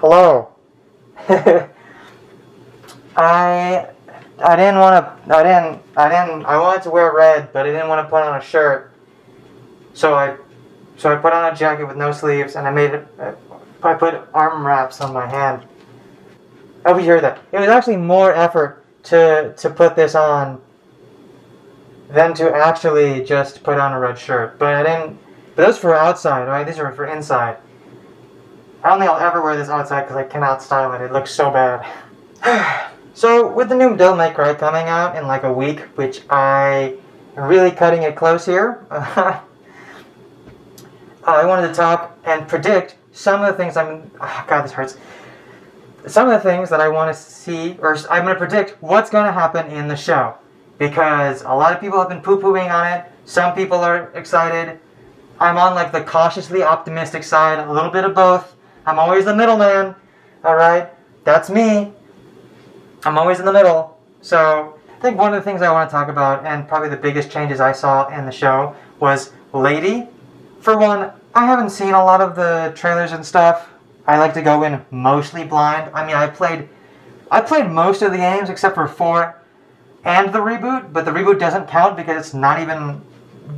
Hello. I wanted to wear red, but I didn't want to put on a shirt. So I put on a jacket with no sleeves, and I put arm wraps on my hand. Oh, you heard that. It was actually more effort to put this on than to actually just put on a red shirt. But those for outside, right? These are for inside. I don't think I'll ever wear this outside because I cannot style it. It looks so bad. So, with the new Devil May Cry coming out in like a week, which I am really cutting it close here, I wanted to talk and predict some of the things God, this hurts. Some of the things that I want to see, or I'm going to predict what's going to happen in the show. Because a lot of people have been poo-pooing on it. Some people are excited. I'm on like the cautiously optimistic side, a little bit of both. I'm always the middleman. Alright? That's me. I'm always in the middle. So, I think one of the things I want to talk about, and probably the biggest changes I saw in the show, was Lady. For one, I haven't seen a lot of the trailers and stuff. I like to go in mostly blind. I mean, I played most of the games except for 4 and the reboot, but the reboot doesn't count because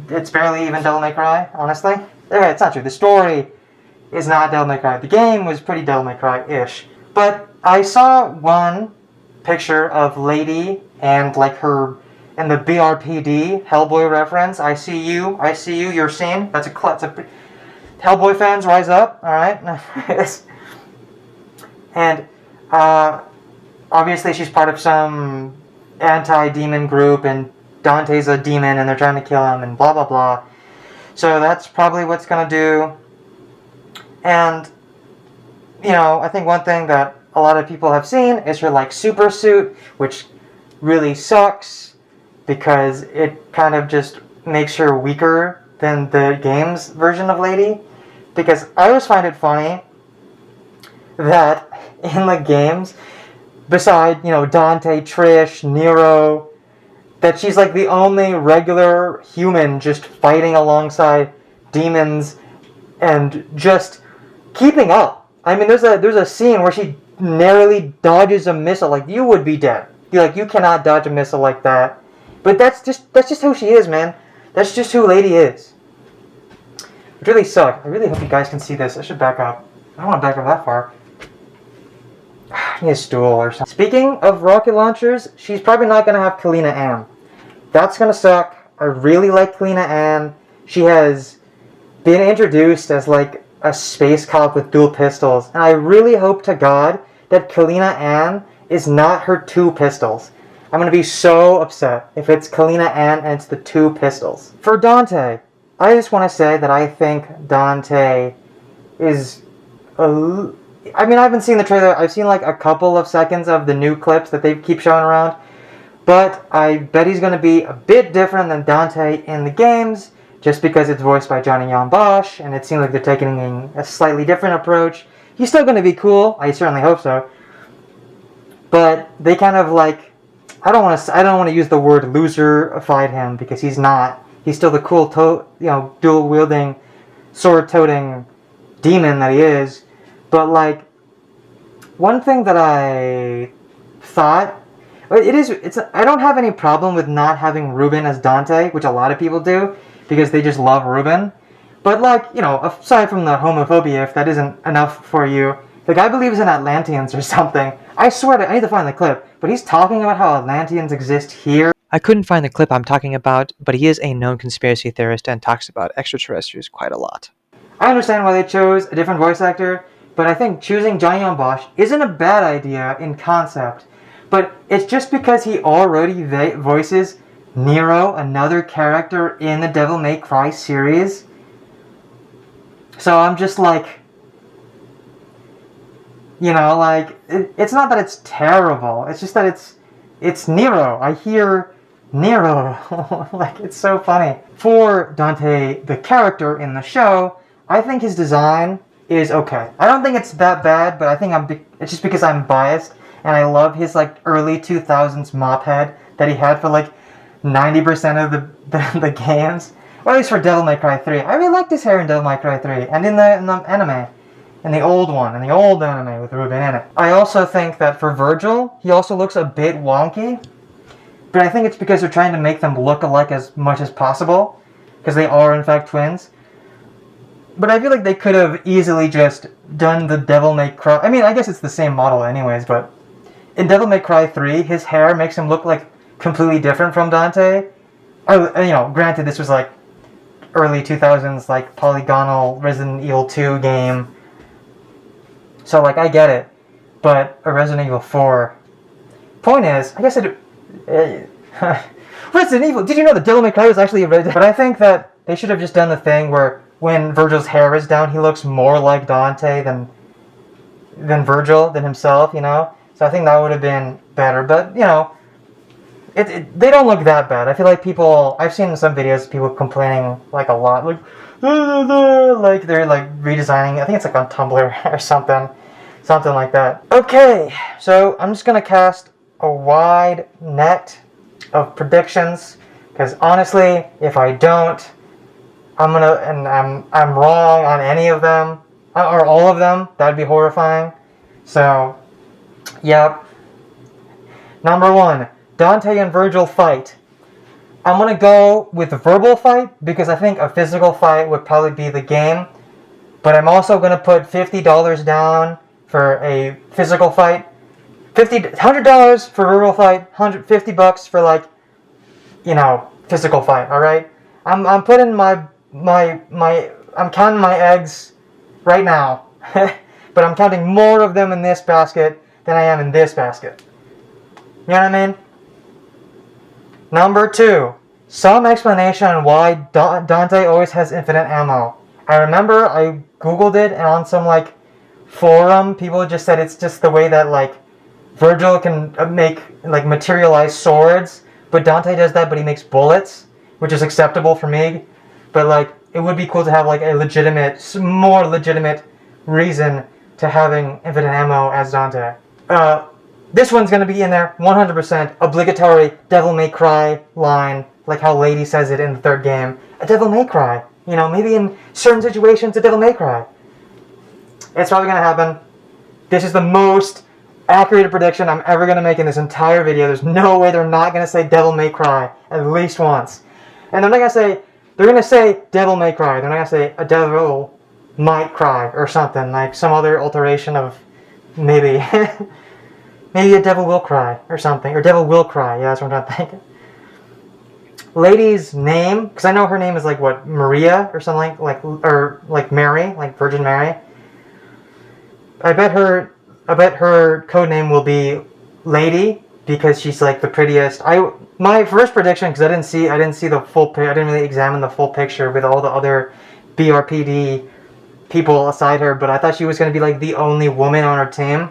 it's barely even Devil May Cry, honestly. It's not true. The story is not Devil May Cry. The game was pretty Devil May Cry-ish. But I saw one picture of Lady and like her in the BRPD Hellboy reference. I see you, you're seen. That's a Hellboy fans, rise up, alright? And obviously she's part of some anti-demon group, and Dante's a demon and they're trying to kill him and blah blah blah. So that's probably what's gonna do. And you know, I think one thing that a lot of people have seen is her like super suit, which really sucks because it kind of just makes her weaker than the game's version of Lady. Because I always find it funny that in the games, beside, you know, Dante, Trish, Nero, that she's like the only regular human just fighting alongside demons and just keeping up. I mean, there's a scene where she narrowly dodges a missile. Like, you would be dead. You cannot dodge a missile like that. But that's just who she is, man. That's just who Lady is. It really sucks. I really hope you guys can see this. I should back up. I don't want to back up that far. I need a stool or something. Speaking of rocket launchers, she's probably not going to have Kalina Ann. That's going to suck. I really like Kalina Ann. She has been introduced as like a space cop with dual pistols. And I really hope to God that Kalina Ann is not her 2 pistols. I'm going to be so upset if it's Kalina Ann and it's the 2 pistols. For Dante, I just want to say that I think Dante is I mean, I haven't seen the trailer. I've seen like a couple of seconds of the new clips that they keep showing around. But I bet he's going to be a bit different than Dante in the games, just because it's voiced by Johnny Yong Bosch, and it seems like they're taking a slightly different approach. He's still going to be cool. I certainly hope so. But they kind of like, I don't want to use the word loser-ified him, because he's not. He's still the cool, dual-wielding, sword-toting demon that he is. But like, one thing that I thought, I don't have any problem with not having Ruben as Dante, which a lot of people do, because they just love Ruben. But like, you know, aside from the homophobia, if that isn't enough for you, the guy believes in Atlanteans or something. I swear I need to find the clip, but he's talking about how Atlanteans exist here. I couldn't find the clip I'm talking about, but he is a known conspiracy theorist and talks about extraterrestrials quite a lot. I understand why they chose a different voice actor, but I think choosing Johnny Yong Bosch isn't a bad idea in concept. But it's just because he already voices Nero, another character in the Devil May Cry series. So I'm just like, you know, like, it's not that it's terrible. It's just that it's Nero. I hear Nero. Like, it's so funny. For Dante, the character in the show, I think his design is okay. I don't think it's that bad, but I think it's just because I'm biased, and I love his, like, early 2000s mop head that he had for, like, 90% of the games. Or at least for Devil May Cry 3. I really liked his hair in Devil May Cry 3, and in the anime. in the old one, in the old anime with Ruben in it. I also think that for Virgil, he also looks a bit wonky, but I think it's because they're trying to make them look alike as much as possible, because they are in fact twins. But I feel like they could have easily just done the Devil May Cry. I mean, I guess it's the same model anyways, but in Devil May Cry 3, his hair makes him look like completely different from Dante. Granted, this was like early 2000s, like polygonal Resident Evil 2 game. So, like, I get it. But a Resident Evil 4. Point is, I guess Resident Evil, did you know that Devil May Cry was actually a Resident Evil? But I think that they should have just done the thing where when Virgil's hair is down, he looks more like Dante than Virgil, than himself, you know? So I think that would have been better. But, you know, they don't look that bad. I feel like I've seen some videos of people complaining, like, a lot. Like they're, like, redesigning. I think it's, like, on Tumblr or something. Something like that. Okay, so I'm just going to cast a wide net of predictions. Because, honestly, if I don't, I'm wrong on any of them. Or all of them. That would be horrifying. So, yep. Number 1. Dante and Virgil fight. I'm going to go with a verbal fight because I think a physical fight would probably be the game. But I'm also going to put $50 down for a physical fight. $100 for a verbal fight. $50 for, like, physical fight. All right. I'm putting I'm counting my eggs right now. But I'm counting more of them in this basket than I am in this basket. You know what I mean? Number 2, some explanation on why Dante always has infinite ammo. I remember I googled it, and on some, like, forum, people just said it's just the way that, like, Virgil can make, like, materialize swords, but Dante does that, but he makes bullets, which is acceptable for me. But, like, it would be cool to have, like, a more legitimate reason to having infinite ammo as Dante. This one's going to be in there, 100%, obligatory Devil May Cry line, like how Lady says it in the third game. A Devil May Cry. You know, maybe in certain situations, a Devil May Cry. It's probably going to happen. This is the most accurate prediction I'm ever going to make in this entire video. There's no way they're not going to say Devil May Cry at least once. And they're going to say Devil May Cry. They're not going to say a Devil Might Cry or something, like some other alteration of maybe... Maybe a devil will cry, or something. Or devil will cry, yeah, that's what I'm thinking. Lady's name, because I know her name is like, what, Maria? Or something like Mary, like Virgin Mary. I bet her code name will be Lady, because she's like the prettiest. My first prediction, because I didn't see the full picture, I didn't really examine the full picture with all the other BRPD people aside her, but I thought she was going to be like the only woman on her team.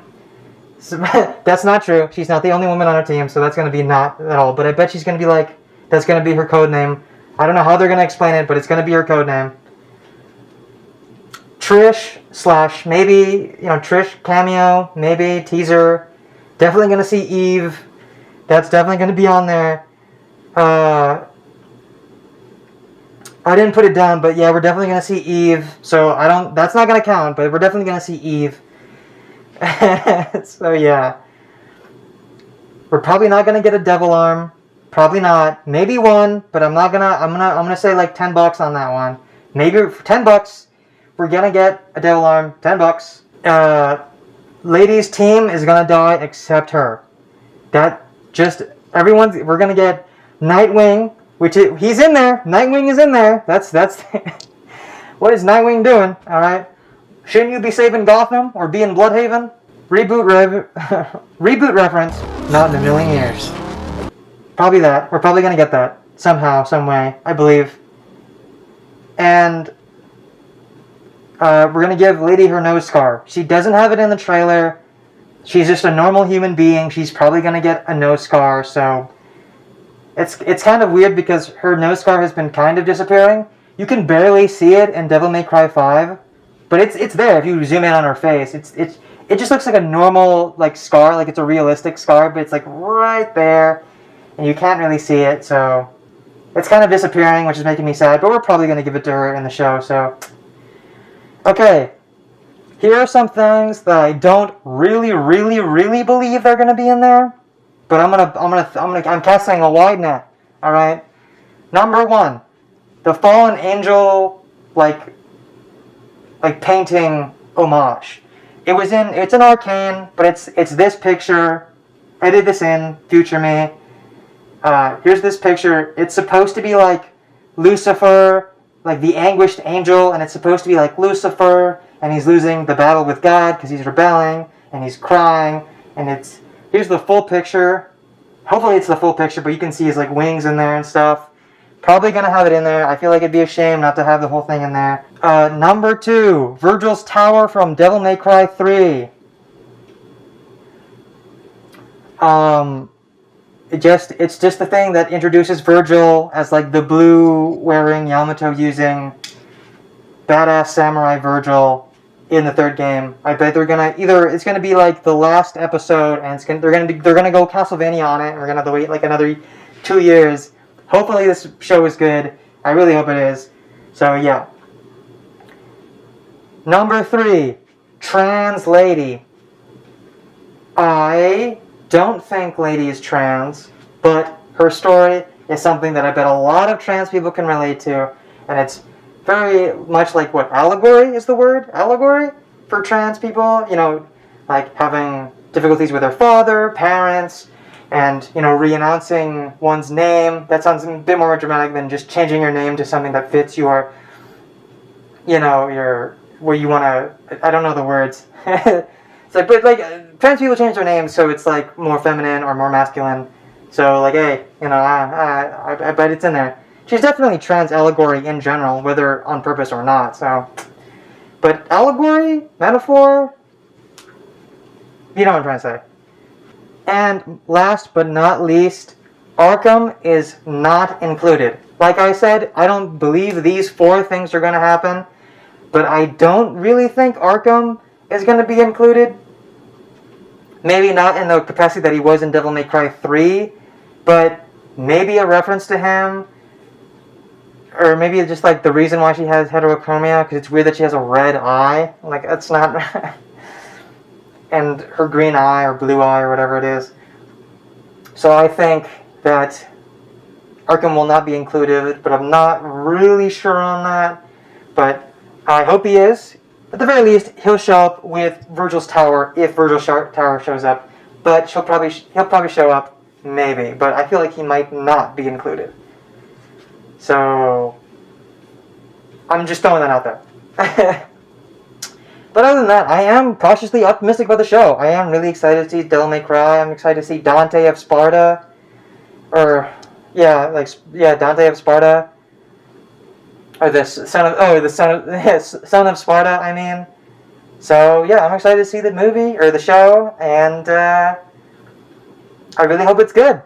So, that's not true. She's not the only woman on her team, so that's going to be not at all. But I bet she's going to be like, that's going to be her code name. I don't know how they're going to explain it, but it's going to be her code name. Trish / maybe, Trish cameo, maybe teaser. Definitely going to see Eve. That's definitely going to be on there. I didn't put it down, but yeah, we're definitely going to see Eve. So that's not going to count, but we're definitely going to see Eve. So yeah, we're probably not gonna get a devil arm. Probably not. Maybe one, but I'm gonna say like $10 on that one. Maybe for $10, we're gonna get a devil arm. $10. Lady's team is gonna die except her. We're gonna get Nightwing, he's in there. Nightwing is in there. That's what is Nightwing doing? All right. Shouldn't you be saving Gotham or be in Bloodhaven? Reboot reference. Not in a million years. Probably that. We're probably going to get that. Somehow, some way. I believe. And we're going to give Lady her nose scar. She doesn't have it in the trailer. She's just a normal human being. She's probably going to get a nose scar. So it's kind of weird because her nose scar has been kind of disappearing. You can barely see it in Devil May Cry 5. But it's there if you zoom in on her face. It just looks like a normal like scar, like it's a realistic scar, but it's like right there, and you can't really see it. So it's kind of disappearing, which is making me sad. But we're probably gonna give it to her in the show. So okay, here are some things that I don't really believe they're gonna be in there, but I'm casting a wide net. All right. Number 1, the fallen angel like painting homage. It's an Arcane, but it's this picture. I did this in Future Me. Here's this picture. It's supposed to be like Lucifer, like the anguished angel, and it's supposed to be like Lucifer, and he's losing the battle with God because he's rebelling, and he's crying, and here's the full picture. Hopefully it's the full picture, but you can see his like wings in there and stuff. Probably gonna have it in there. I feel like it'd be a shame not to have the whole thing in there. Number 2, Virgil's Tower from Devil May Cry 3. It's just the thing that introduces Virgil as like the blue wearing Yamato using badass samurai Virgil in the 3rd game. I bet they're gonna it's gonna be like the last episode, and they're gonna go Castlevania on it, and we're gonna have to wait like another 2 years. Hopefully this show is good. I really hope it is. So yeah. Number 3, trans lady. I don't think lady is trans, but her story is something that I bet a lot of trans people can relate to, and it's very much like what allegory is the word? Allegory for trans people, like having difficulties with their father, parents, and, re-announcing one's name. That sounds a bit more dramatic than just changing your name to something that fits your, where you want to, I don't know the words. It's like, but like, trans people change their names so it's like more feminine or more masculine. So like, hey, I bet it's in there. She's definitely trans allegory in general, whether on purpose or not, so. But allegory, metaphor, you know what I'm trying to say. And last but not least, Arkham is not included. Like I said, I don't believe these 4 things are going to happen, but I don't really think Arkham is going to be included. Maybe not in the capacity that he was in Devil May Cry 3, but maybe a reference to him, or maybe just like the reason why she has heterochromia, because it's weird that she has a red eye. Like, that's not... and her green eye or blue eye or whatever it is. So I think that Arkham will not be included, but I'm not really sure on that. But I hope he is. At the very least, he'll show up with Virgil's Tower if Virgil's Tower shows up. But he'll probably show up, maybe. But I feel like he might not be included. So I'm just throwing that out there. But other than that, I am cautiously optimistic about the show. I am really excited to see Devil May Cry. I'm excited to see Dante of Sparta. Dante of Sparta. Or the son of Sparta, I mean. So, yeah, I'm excited to see the movie, or the show, and I really hope it's good.